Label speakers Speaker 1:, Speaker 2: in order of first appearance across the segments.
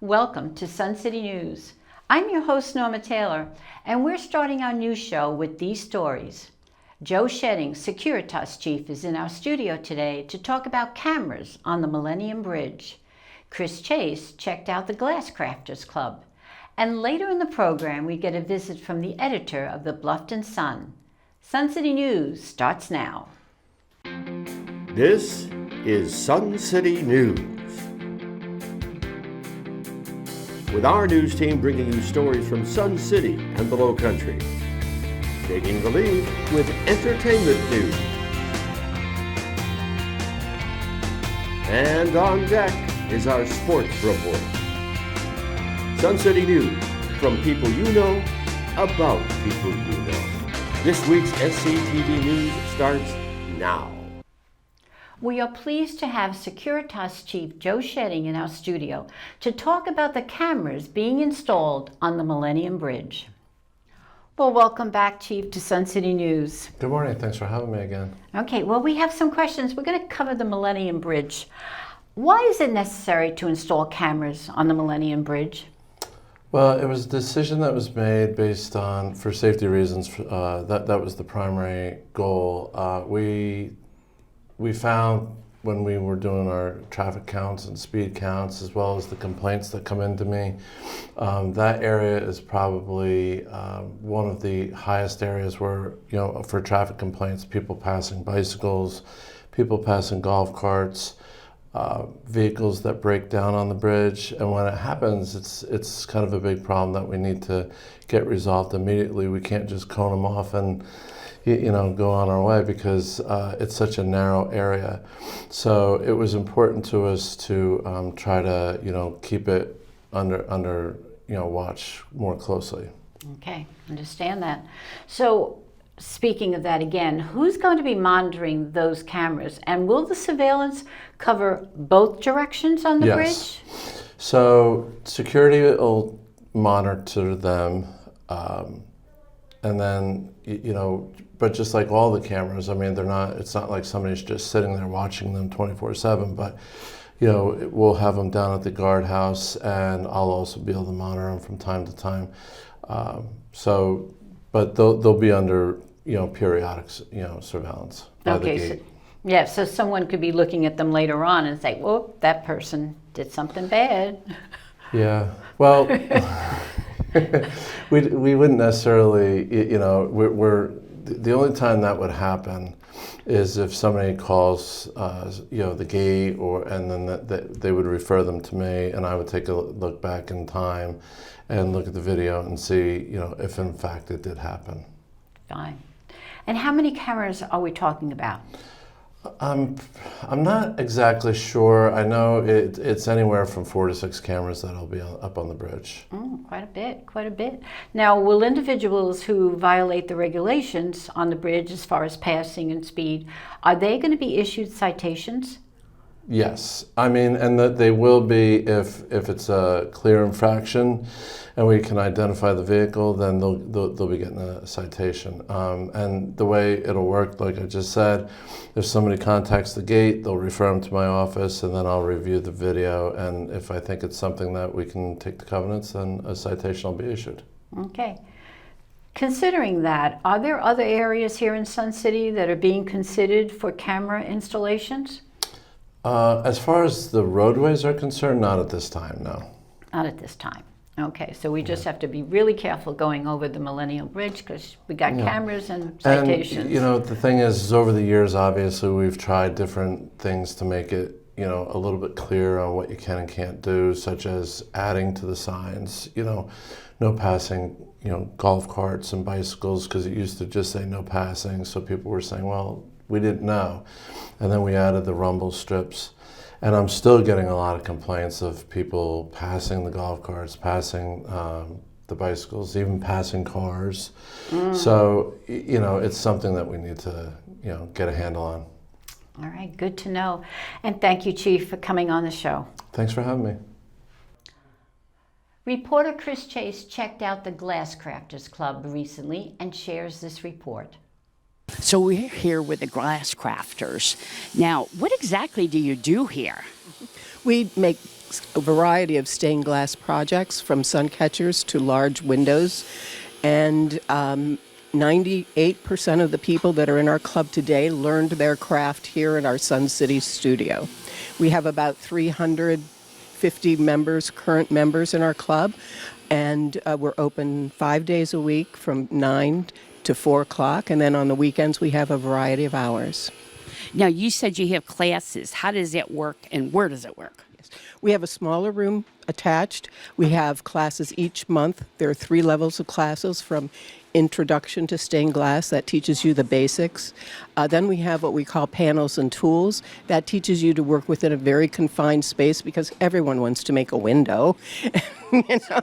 Speaker 1: Welcome to Sun City News. I'm your host, Norma Taylor, and we're starting our news show with these stories. Joe Shedding, Securitas chief, is in our studio today to talk about cameras on the Millennium Bridge. Chris Chase checked out the Glasscrafters Club. And later in the program, we get a visit from the editor of the Bluffton Sun. Sun City News starts now.
Speaker 2: This is Sun City News, with our news team bringing you stories from Sun City and the Low Country, taking the lead with entertainment news. And on deck is our sports report. Sun City News, from people you know, about people you know. This week's SCTV News starts now.
Speaker 1: We are pleased to have Securitas Chief Joe Shedding in our studio to talk about the cameras being installed on the Millennium Bridge. Well, welcome back, Chief, to Sun City News.
Speaker 3: Good morning. Thanks for having me again.
Speaker 1: Okay, well, we have some questions. We're going to cover the Millennium Bridge. Why is it necessary to install cameras on the Millennium Bridge?
Speaker 3: Well, it was a decision that was made based on, for safety reasons, that was the primary goal. We found when we were doing our traffic counts and speed counts, as well as the complaints that come into me, that area is probably one of the highest areas where, for traffic complaints, people passing bicycles, people passing golf carts, vehicles that break down on the bridge. And when it happens, it's kind of a big problem that we need to get resolved immediately. We can't just cone them off and go on our way, because it's such a narrow area. So it was important to us to try to, keep it under watch more closely.
Speaker 1: Okay, understand that. So speaking of that again, who's going to be monitoring those cameras? And will the surveillance cover both directions on the bridge?
Speaker 3: So security will monitor them. And then, but just like all the cameras, it's not like somebody's just sitting there watching them 24/7, but, we'll have them down at the guardhouse, and I'll also be able to monitor them from time to time. But they'll be under, periodic, surveillance by the gate.
Speaker 1: So someone could be looking at them later on and say, "Whoa, that person did something bad."
Speaker 3: Yeah, well, we wouldn't necessarily, we're the only time that would happen is if somebody calls, the gate, and then they would refer them to me, and I would take a look back in time and look at the video and see, if in fact it did happen.
Speaker 1: Fine. And how many cameras are we talking about?
Speaker 3: I'm not exactly sure. I know it's anywhere from 4 to 6 cameras that'll be up on the bridge.
Speaker 1: Quite a bit. Now, will individuals who violate the regulations on the bridge as far as passing and speed, are they going to be issued citations?
Speaker 3: Yes, and that they will be if it's a clear infraction and we can identify the vehicle, then they'll be getting a citation. And the way it'll work, like I just said, if somebody contacts the gate, they'll refer them to my office, and then I'll review the video. And if I think it's something that we can take the covenants, then a citation will be issued.
Speaker 1: Okay. Considering that, are there other areas here in Sun City that are being considered for camera installations?
Speaker 3: As far as the roadways are concerned, not at this time, no.
Speaker 1: Not at this time. Okay, so we just have to be really careful going over the Millennium Bridge, because we got cameras and citations.
Speaker 3: And, the thing is over the years, obviously, we've tried different things to make it, a little bit clearer on what you can and can't do, such as adding to the signs, no passing, golf carts and bicycles, because it used to just say no passing, so people were saying, well, we didn't know. And then we added the rumble strips. And I'm still getting a lot of complaints of people passing the golf carts, passing the bicycles, even passing cars. So, it's something that we need to, get a handle on.
Speaker 1: All right, good to know. And thank you, Chief, for coming on the show.
Speaker 3: Thanks for having me.
Speaker 1: Reporter Chris Chase checked out the Glasscrafters Club recently and shares this report.
Speaker 4: So we're here with the Glasscrafters. Now, what exactly do you do here?
Speaker 5: We make a variety of stained glass projects, from sun catchers to large windows. And 98% of the people that are in our club today learned their craft here in our Sun City studio. We have about 350 members, current members in our club, and we're open 5 days a week from 9 to 4 o'clock, and then on the weekends we have a variety of hours.
Speaker 4: Now, you said you have classes. How does it work, and where does it work?
Speaker 5: We have a smaller room attached. We have classes each month. There are 3 levels of classes, from introduction to stained glass. That teaches you the basics. Then we have what we call panels and tools. That teaches you to work within a very confined space, because everyone wants to make a window. You know?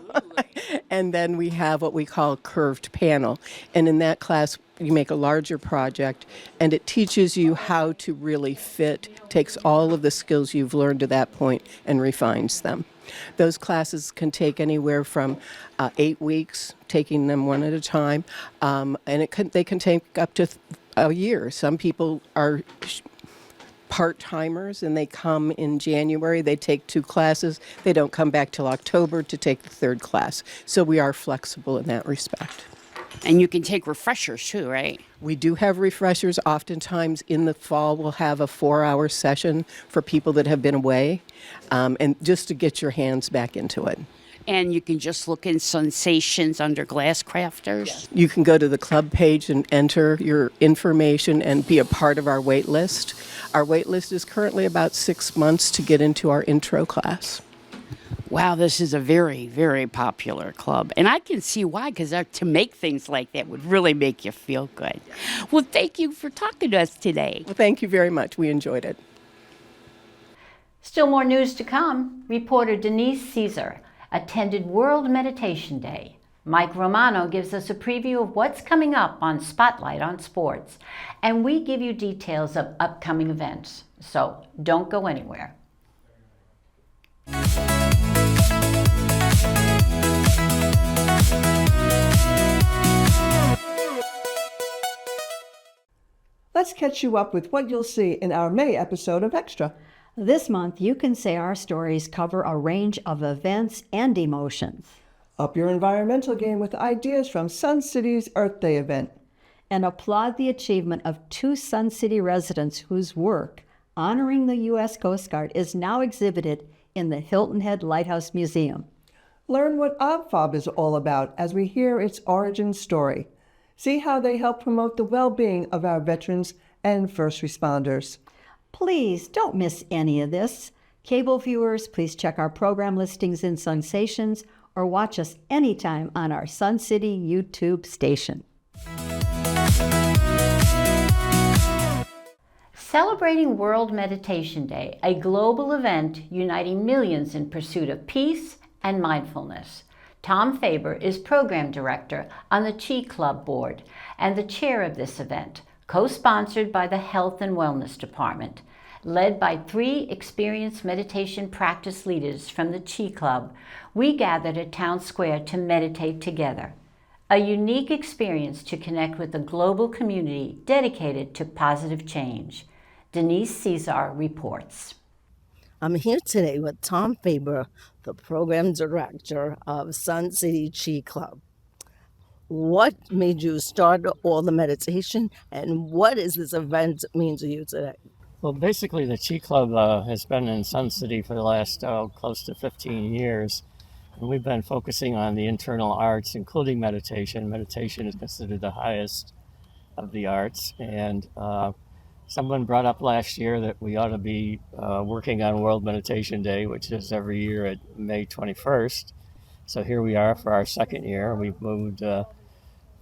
Speaker 5: And then we have what we call curved panel. And in that class, you make a larger project, and it teaches you how to really fit, takes all of the skills you've learned to that point and refines them. Those classes can take anywhere from 8 weeks, taking them one at a time, and they can take up to a year. Some people are part-timers, and they come in January. They take 2 classes. They don't come back till October to take the 3rd class. So we are flexible in that respect.
Speaker 4: And you can take refreshers too, right?
Speaker 5: We do have refreshers. Oftentimes in the fall, we'll have a 4-hour session for people that have been away, and just to get your hands back into it.
Speaker 4: And you can just look in Sensations under Glasscrafters.
Speaker 5: You can go to the club page and enter your information and be a part of our wait list. Our wait list is currently about 6 months to get into our intro class.
Speaker 4: Wow, this is a very, very popular club. And I can see why, because to make things like that would really make you feel good. Well, thank you for talking to us today.
Speaker 5: Well, thank you very much. We enjoyed it.
Speaker 1: Still more news to come. Reporter Denise Caesar attended World Meditation Day. Mike Romano gives us a preview of what's coming up on Spotlight on Sports. And we give you details of upcoming events. So don't go anywhere.
Speaker 6: Let's catch you up with what you'll see in our May episode of Extra.
Speaker 7: This month, you can say our stories cover a range of events and emotions.
Speaker 6: Up your environmental game with ideas from Sun City's Earth Day event.
Speaker 7: And applaud the achievement of 2 Sun City residents whose work, honoring the U.S. Coast Guard, is now exhibited in the Hilton Head Lighthouse Museum.
Speaker 6: Learn what OBFOB is all about as we hear its origin story. See how they help promote the well-being of our veterans and first responders.
Speaker 7: Please don't miss any of this. Cable viewers, please check our program listings in Sensations or watch us anytime on our Sun City YouTube station.
Speaker 1: Celebrating World Meditation Day, a global event uniting millions in pursuit of peace and mindfulness. Tom Faber is Program Director on the Chi Club Board and the chair of this event, co-sponsored by the Health and Wellness Department. Led by 3 experienced meditation practice leaders from the Chi Club, we gathered at Town Square to meditate together. A unique experience to connect with a global community dedicated to positive change. Denise Caesar reports.
Speaker 8: I'm here today with Tom Faber, the Program Director of Sun City Chi Club. What made you start all the meditation, and what does this event mean to you today?
Speaker 9: Well, basically, the Chi Club has been in Sun City for the last close to 15 years, and we've been focusing on the internal arts, including meditation. Meditation is considered the highest of the arts, and someone brought up last year that we ought to be working on World Meditation Day, which is every year at May 21st. So here we are for our 2nd year. We've moved a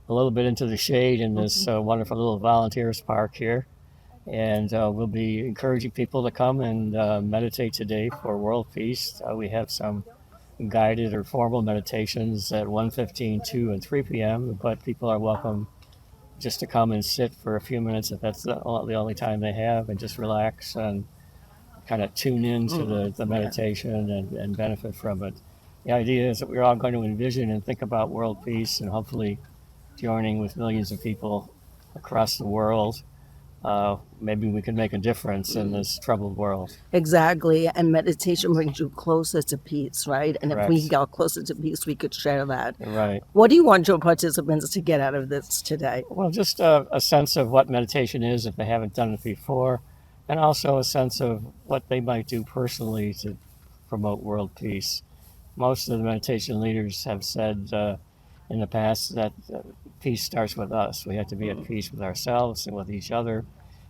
Speaker 9: little bit into the shade in this wonderful little volunteers park here. And we'll be encouraging people to come and meditate today for world peace. We have some guided or formal meditations at 1:15, 2, and 3 p.m., but people are welcome just to come and sit for a few minutes if that's the only time they have, and just relax and kind of tune into the meditation and benefit from it. The idea is that we're all going to envision and think about world peace, and hopefully joining with millions of people across the world maybe we can make a difference in this troubled world.
Speaker 8: Exactly. And meditation brings you closer to peace, right? And if we
Speaker 9: Correct.
Speaker 8: got closer to peace, we could share that.
Speaker 9: Right.
Speaker 8: What do you want your participants to get out of this today?
Speaker 9: Well, just a sense of what meditation is if they haven't done it before, and also a sense of what they might do personally to promote world peace. Most of the meditation leaders have said in the past that peace starts with us. We have to be at peace with ourselves and with each other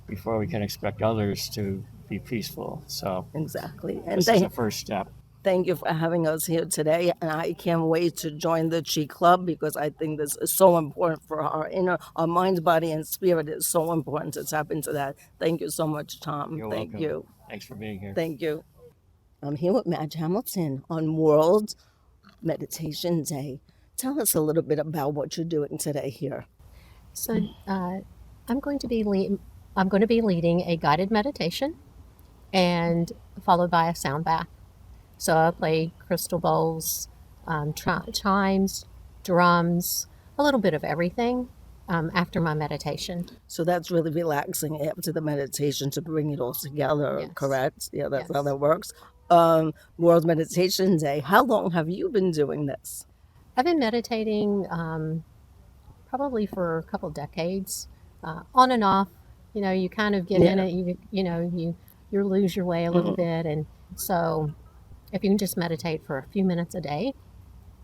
Speaker 9: before we can expect others to be peaceful. So
Speaker 8: Exactly. And
Speaker 9: this is the first step.
Speaker 8: thank you for having us here today. And I can't wait to join the Chi Club because I think this is so important for our mind, body, and spirit. It's so important to tap into that. Thank you so much, Tom.
Speaker 9: You're
Speaker 8: Thank
Speaker 9: welcome.
Speaker 8: you.
Speaker 9: Thanks for being here.
Speaker 8: Thank you. I'm here with Madge Hamilton on World Meditation Day. Tell us a little bit about what you're doing today here.
Speaker 10: So I'm going to be leading a guided meditation, and followed by a sound bath. So I'll play crystal bowls, chimes, drums, a little bit of everything after my meditation.
Speaker 8: So that's really relaxing after the meditation to bring it all together,
Speaker 10: Yes.
Speaker 8: correct? Yeah, that's
Speaker 10: Yes.
Speaker 8: how that works. World Meditation Day. How long have you been doing this?
Speaker 10: I've been meditating probably for a couple decades, on and off. You know, you kind of get in
Speaker 8: Yeah.
Speaker 10: it. You lose your way a little bit, and so if you can just meditate for a few minutes a day.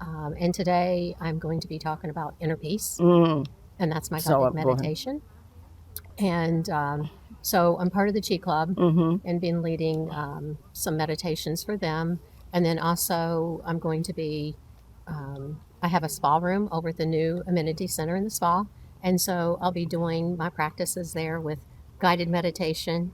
Speaker 10: And today I'm going to be talking about inner peace,
Speaker 8: Mm,
Speaker 10: and that's my
Speaker 8: So
Speaker 10: guided
Speaker 8: important.
Speaker 10: meditation. And so I'm part of the Chi Club
Speaker 8: mm-hmm.
Speaker 10: and been leading some meditations for them. And then also I'm going to be, I have a spa room over at the new amenity center in the spa. And so I'll be doing my practices there with guided meditation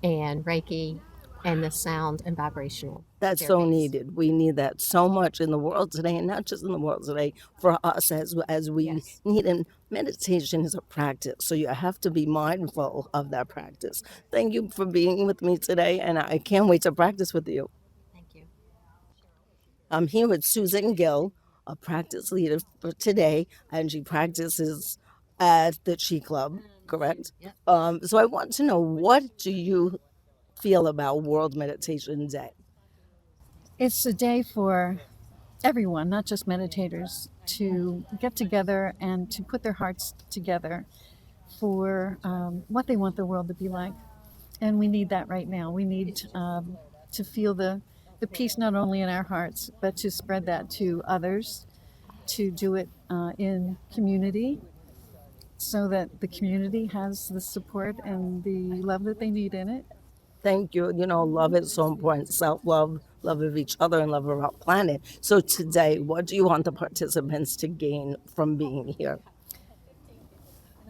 Speaker 10: and Reiki and the sound and vibrational.
Speaker 8: That's so
Speaker 10: therapies.
Speaker 8: needed. We need that so much in the world today, and not just in the world today, for us as we
Speaker 10: Yes.
Speaker 8: need. And meditation is a practice, so you have to be mindful of that practice. Thank you for being with me today, and I can't wait to practice with you.
Speaker 10: Thank you.
Speaker 8: I'm here with Susan Gill, a practice leader for today, and she practices at the Chi Club, correct?
Speaker 10: Yep.
Speaker 8: So I want to know, what do you feel about World Meditation Day?
Speaker 11: It's a day for everyone, not just meditators, to get together and to put their hearts together for what they want the world to be like. And we need that right now. We need to feel the peace not only in our hearts, but to spread that to others, to do it in community, so that the community has the support and the love that they need in it.
Speaker 8: Thank you. You know, love is so important. Self-love, love of each other, and love of our planet. So today, what do you want the participants to gain from being here?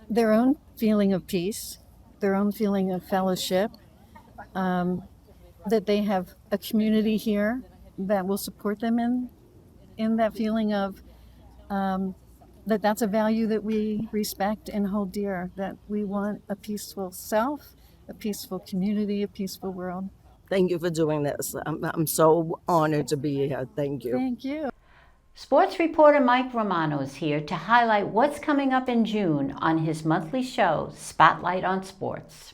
Speaker 11: Their own feeling of peace, their own feeling of fellowship, that they have a community here that will support them in that feeling of that's a value that we respect and hold dear, that we want a peaceful self, a peaceful community, a peaceful world.
Speaker 8: Thank you for doing this. I'm so honored to be here. Thank you.
Speaker 11: Thank you.
Speaker 1: Sports reporter Mike Romano is here to highlight what's coming up in June on his monthly show, Spotlight on Sports.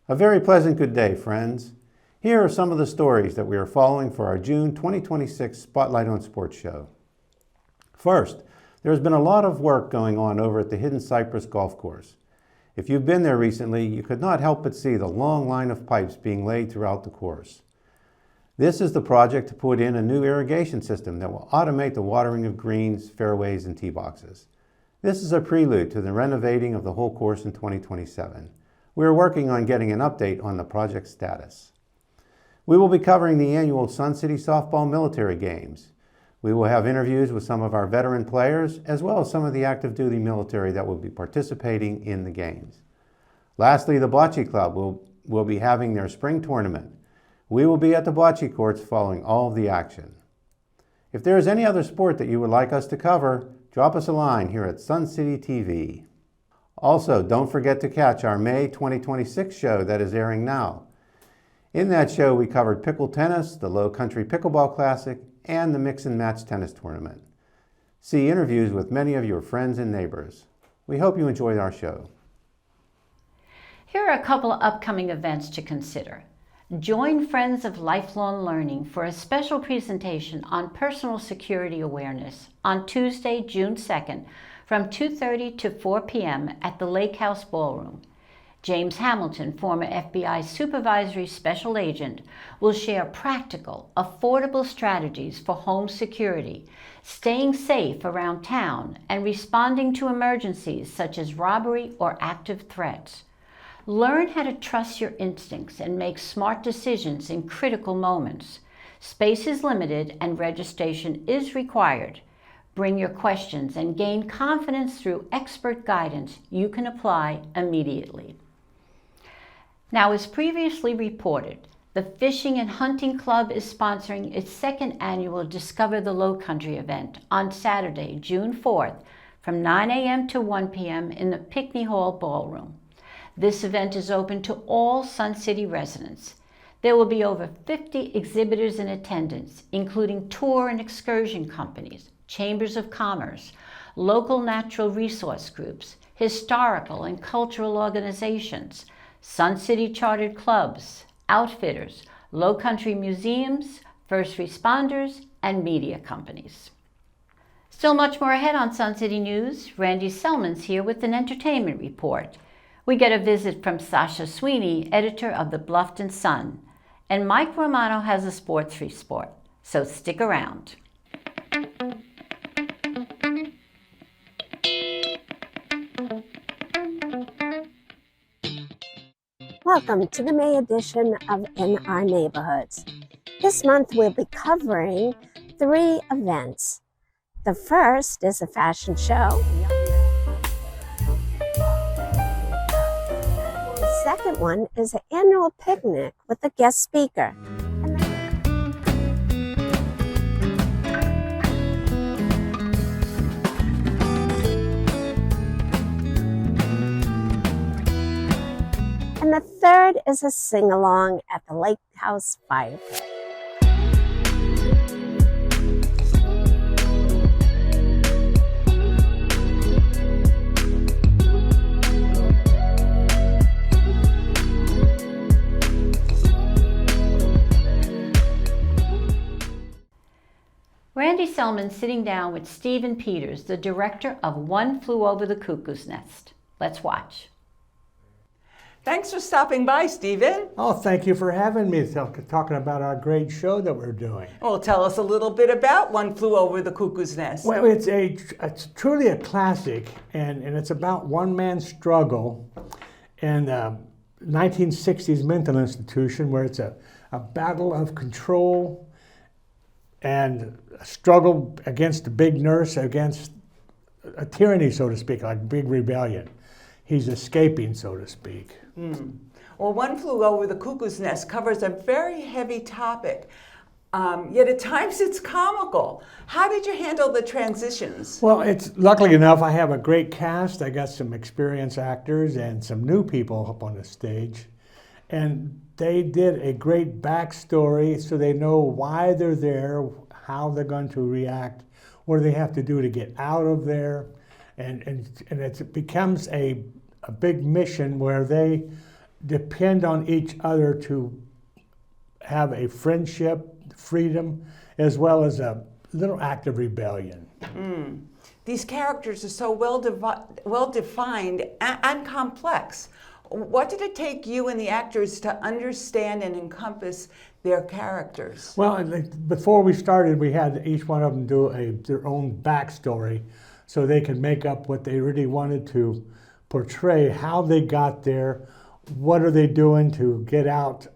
Speaker 12: A very pleasant good day, friends. Here are some of the stories that we are following for our June 2026 Spotlight on Sports show. First, there has been a lot of work going on over at the Hidden Cypress Golf Course. If you've been there recently, you could not help but see the long line of pipes being laid throughout the course. This is the project to put in a new irrigation system that will automate the watering of greens, fairways, and tee boxes. This is a prelude to the renovating of the whole course in 2027. We are working on getting an update on the project status. We will be covering the annual Sun City Softball Military Games. We will have interviews with some of our veteran players, as well as some of the active duty military that will be participating in the games. Lastly, the Bocce Club will be having their spring tournament. We will be at the bocce courts following all of the action. If there is any other sport that you would like us to cover, drop us a line here at Sun City TV. Also, don't forget to catch our May 2026 show that is airing now. In that show, we covered pickle tennis, the Low Country Pickleball Classic, and the Mix and Match Tennis Tournament. See interviews with many of your friends and neighbors. We hope you enjoyed our show.
Speaker 1: Here are a couple of upcoming events to consider. Join Friends of Lifelong Learning for a special presentation on personal security awareness on Tuesday, June 2nd from 2:30 to 4 p.m. at the Lake House Ballroom. James Hamilton, former FBI Supervisory Special Agent, will share practical, affordable strategies for home security, staying safe around town, and responding to emergencies such as robbery or active threats. Learn how to trust your instincts and make smart decisions in critical moments. Space is limited and registration is required. Bring your questions and gain confidence through expert guidance you can apply immediately. Now, as previously reported, the Fishing and Hunting Club is sponsoring its second annual Discover the Lowcountry event on Saturday, June 4th from 9 a.m. to 1 p.m. in the Pickney Hall Ballroom. This event is open to all Sun City residents. There will be over 50 exhibitors in attendance, including tour and excursion companies, chambers of commerce, local natural resource groups, historical and cultural organizations, Sun City chartered clubs, outfitters, low-country museums, first responders, and media companies. Still much more ahead on Sun City News. Randy Selman's here with an entertainment report. We get a visit from Sasha Sweeney, editor of the Bluffton Sun, and Mike Romano has a sports report, so stick around.
Speaker 13: Welcome to the May edition of In Our Neighborhoods. This month we'll be covering 3 events. The first is a fashion show. The second one is an annual picnic with a guest speaker. And the third is a sing-along at the Lake House Fire Pit.
Speaker 1: Randy Selman sitting down with Stephen Peters, the director of One Flew Over the Cuckoo's Nest. Let's watch.
Speaker 14: Thanks for stopping by, Stephen.
Speaker 15: Oh, thank you for having me, talking about our great show that we're doing.
Speaker 14: Well, tell us a little bit about One Flew Over the Cuckoo's Nest.
Speaker 15: Well, it's truly a classic, and it's about one man's struggle in the 1960s mental institution, where it's a battle of control and a struggle against the big nurse, against a tyranny, so to speak, like big rebellion. He's escaping, so to speak.
Speaker 14: Well, One Flew Over the Cuckoo's Nest covers a very heavy topic, yet at times it's comical. How did you handle the transitions?
Speaker 15: Well, it's luckily enough, I have a great cast. I got some experienced actors and some new people up on the stage. And they did a great backstory so they know why they're there, how they're going to react, what do they have to do to get out of there. And it becomes a big mission where they depend on each other to have a friendship, freedom, as well as a little act of rebellion.
Speaker 14: These characters are so well defined and complex. What did it take you and the actors to understand and encompass their characters?
Speaker 15: Well, before we started, we had each one of them do their own backstory so they could make up what they really wanted to portray, how they got there, what are they doing to get out,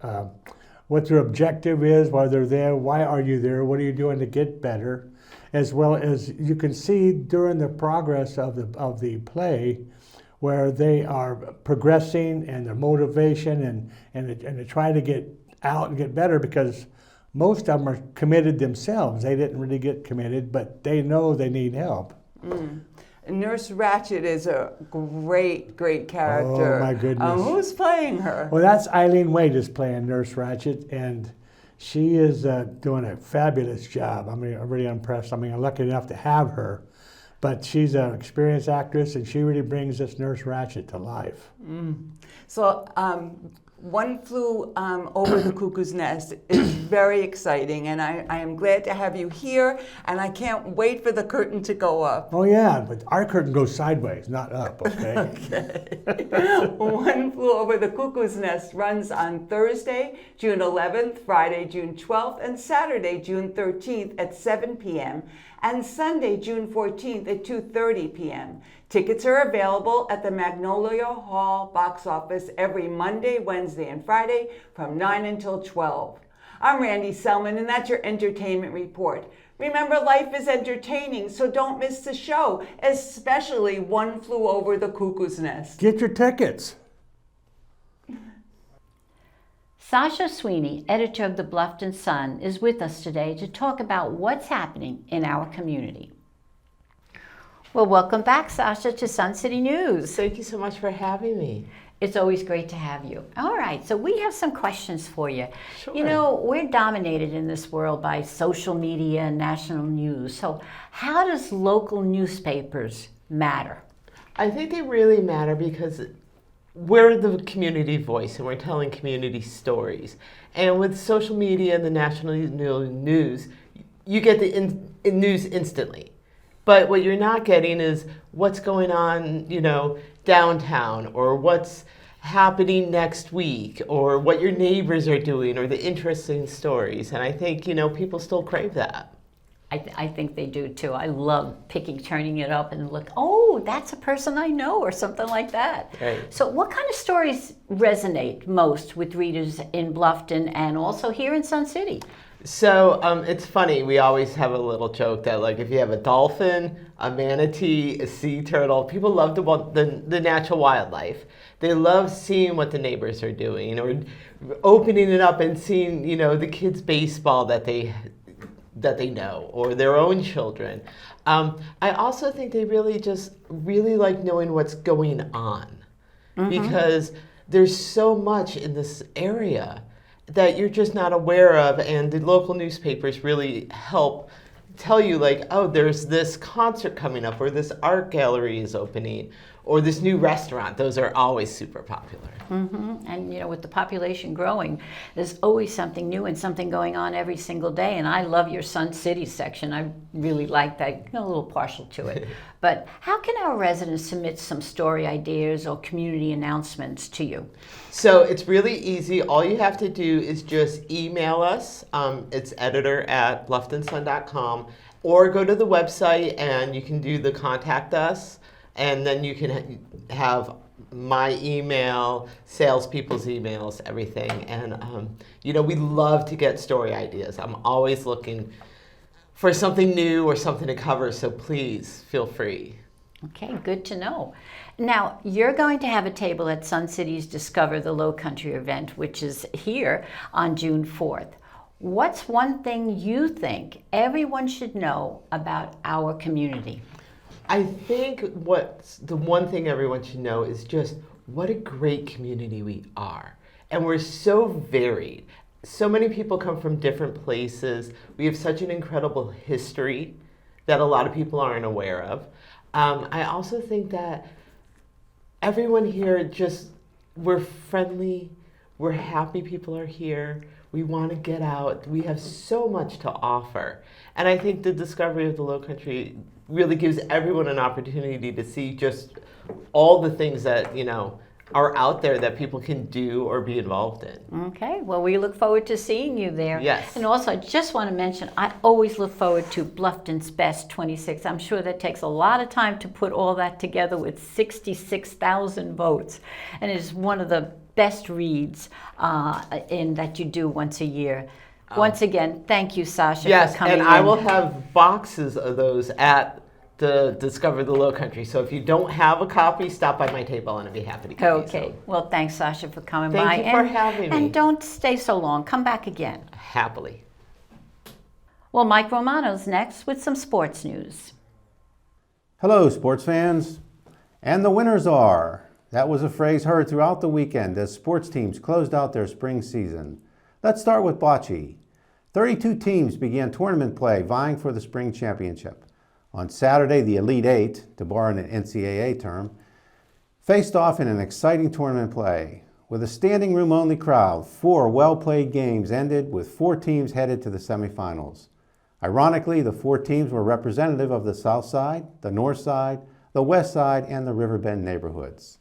Speaker 15: what their objective is, why they're there, why are you there, what are you doing to get better, as well as you can see during the progress of the play, where they are progressing and their motivation and to try to get out and get better, because most of them are committed themselves. They didn't really get committed, but they know they need help.
Speaker 14: Nurse Ratched is a great character.
Speaker 15: Oh my goodness.
Speaker 14: Who's playing her?
Speaker 15: Well, that's Eileen Wade is playing Nurse Ratched, and she is doing a fabulous job. I mean, I'm really impressed. I mean, I'm lucky enough to have her. but she's an experienced actress, and she really brings this Nurse Ratched to life.
Speaker 14: So, One Flew Over the Cuckoo's Nest is very exciting, and I am glad to have you here, and I can't wait for the curtain to go up.
Speaker 15: Oh yeah, but our curtain goes sideways, not up, okay?
Speaker 14: Okay. One Flew Over the Cuckoo's Nest runs on Thursday, June 11th, Friday, June 12th, and Saturday, June 13th at 7 p.m., and Sunday, June 14th at 2:30 p.m. Tickets are available at the Magnolia Hall box office every Monday, Wednesday, and Friday from 9 until 12. I'm Randy Selman, and that's your entertainment report. Remember, life is entertaining, so don't miss the show, especially One Flew Over the Cuckoo's Nest.
Speaker 15: Get your tickets.
Speaker 1: Sasha Sweeney, editor of the Bluffton Sun, is with us today to talk about what's happening in our community. Well, welcome back, Sasha, to Sun City News.
Speaker 16: Thank you so much for having me.
Speaker 1: It's always great to have you. All right, so we have some questions for you.
Speaker 16: Sure.
Speaker 1: You know, we're dominated in this world by social media and national news. So how does local newspapers matter?
Speaker 16: I think they really matter because we're the community voice and we're telling community stories. And with social media and the national news, you get the news instantly. But what you're not getting is what's going on, downtown, or what's happening next week, or what your neighbors are doing, or the interesting stories. And I think, people still crave that.
Speaker 1: I think they do too. I love turning it up and look, oh, that's a person I know, or something like that.
Speaker 16: Right.
Speaker 1: So what kind of stories resonate most with readers in Bluffton and also here in Sun City?
Speaker 16: So it's funny, we always have a little joke that if you have a dolphin, a manatee, a sea turtle, people love the natural wildlife. They love seeing what the neighbors are doing, or opening it up and seeing, the kids' baseball that they know, or their own children. I also think they really like knowing what's going on, because there's so much in this area that you're just not aware of, and the local newspapers really help tell you oh, there's this concert coming up, or this art gallery is opening, or this new restaurant. Those are always super popular.
Speaker 1: And with the population growing, there's always something new and something going on every single day. And I love your Sun City section. I really like that. I'm a little partial to it. But how can our residents submit some story ideas or community announcements to you?
Speaker 16: So it's really easy. All you have to do is just email us. It's editor@blufftonsun.com, or go to the website and you can do the contact us, and then you can have my email, salespeople's emails, everything. And, we love to get story ideas. I'm always looking for something new or something to cover, so please feel free.
Speaker 1: Okay, good to know. Now, you're going to have a table at Sun City's Discover the Lowcountry event, which is here on June 4th. What's one thing you think everyone should know about our community?
Speaker 16: I think the one thing everyone should know is just what a great community we are. And we're so varied. So many people come from different places. We have such an incredible history that a lot of people aren't aware of. I also think that everyone here we're friendly, we're happy people are here, we want to get out, we have so much to offer. And I think the Discovery of the Lowcountry really gives everyone an opportunity to see just all the things that, are out there that people can do or be involved in.
Speaker 1: Okay, well, we look forward to seeing you there.
Speaker 16: Yes.
Speaker 1: And also, I just want to mention, I always look forward to Bluffton's Best 26. I'm sure that takes a lot of time to put all that together with 66,000 votes. And it is one of the best reads that you do once a year. Once again, thank you, Sasha, for coming in.
Speaker 16: Yes, and I will have boxes of those at the Discover the Lowcountry. So if you don't have a copy, stop by my table and I'd be happy to give you some.
Speaker 1: Okay. Well, thanks, Sasha, for coming by.
Speaker 16: Thank you for having me.
Speaker 1: And don't stay so long. Come back again.
Speaker 16: Happily.
Speaker 1: Well, Mike Romano's next with some sports news.
Speaker 12: Hello, sports fans. And the winners are. That was a phrase heard throughout the weekend as sports teams closed out their spring season. Let's start with bocce. 32 teams began tournament play vying for the spring championship. On Saturday, the Elite Eight, to borrow an NCAA term, faced off in an exciting tournament play. With a standing room only crowd, 4 well-played games ended with 4 teams headed to the semifinals. Ironically, the 4 teams were representative of the South Side, the North Side, the West Side, and the Riverbend neighborhoods.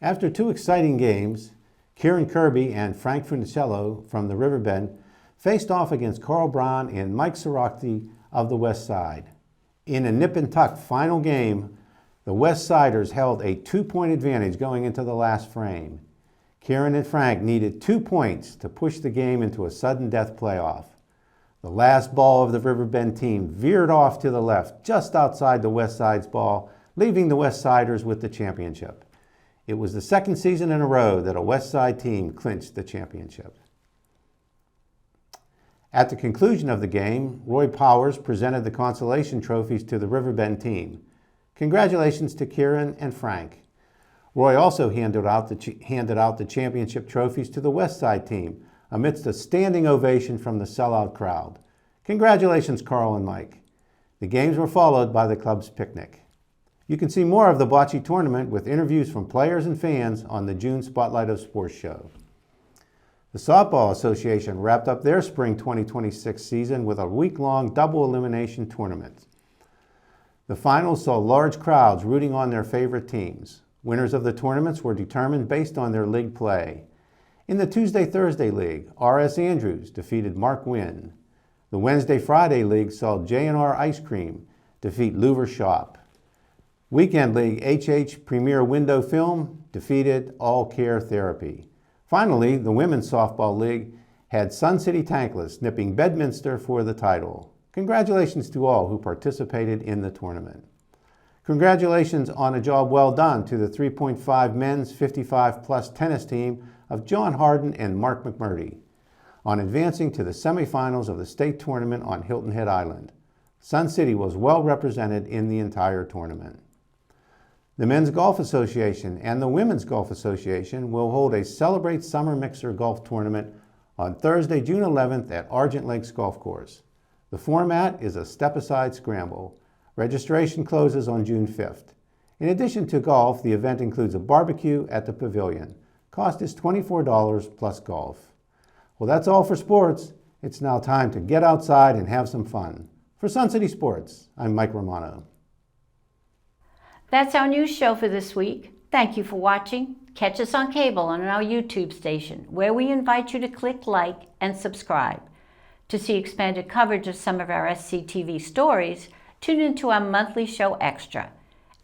Speaker 12: After 2 exciting games, Kieran Kirby and Frank Funicello from the Riverbend faced off against Carl Braun and Mike Sorocti of the West Side. In a nip-and-tuck final game, the West Siders held a 2-point advantage going into the last frame. Kieran and Frank needed 2 points to push the game into a sudden death playoff. The last ball of the Riverbend team veered off to the left just outside the West Side's ball, leaving the West Siders with the championship. It was the 2nd season in a row that a West Side team clinched the championship. At the conclusion of the game, Roy Powers presented the consolation trophies to the Riverbend team. Congratulations to Kieran and Frank. Roy also handed out the championship trophies to the West Side team amidst a standing ovation from the sellout crowd. Congratulations, Carl and Mike. The games were followed by the club's picnic. You can see more of the bocce tournament with interviews from players and fans on the June Spotlight of Sports show. The Softball Association wrapped up their spring 2026 season with a week-long double elimination tournament. The finals saw large crowds rooting on their favorite teams. Winners of the tournaments were determined based on their league play. In the Tuesday-Thursday League, R.S. Andrews defeated Mark Wynn. The Wednesday-Friday League saw J&R Ice Cream defeat Louver Shop. Weekend League HH Premier Window Film defeated All Care Therapy. Finally, the Women's Softball League had Sun City Tankless nipping Bedminster for the title. Congratulations to all who participated in the tournament. Congratulations on a job well done to the 3.5 men's 55-plus tennis team of John Harden and Mark McMurdy on advancing to the semifinals of the state tournament on Hilton Head Island. Sun City was well represented in the entire tournament. The Men's Golf Association and the Women's Golf Association will hold a Celebrate Summer Mixer Golf Tournament on Thursday, June 11th at Argent Lakes Golf Course. The format is a step-aside scramble. Registration closes on June 5th. In addition to golf, the event includes a barbecue at the pavilion. Cost is $24 plus golf. Well, that's all for sports. It's now time to get outside and have some fun. For Sun City Sports, I'm Mike Romano.
Speaker 1: That's our news show for this week. Thank you for watching. Catch us on cable on our YouTube station, where we invite you to click like and subscribe. To see expanded coverage of some of our SCTV stories, tune into our monthly show Extra.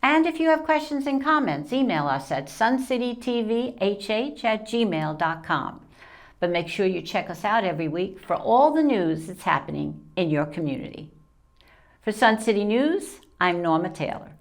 Speaker 1: And if you have questions and comments, email us at suncitytvhh@gmail.com. But make sure you check us out every week for all the news that's happening in your community. For Sun City News, I'm Norma Taylor.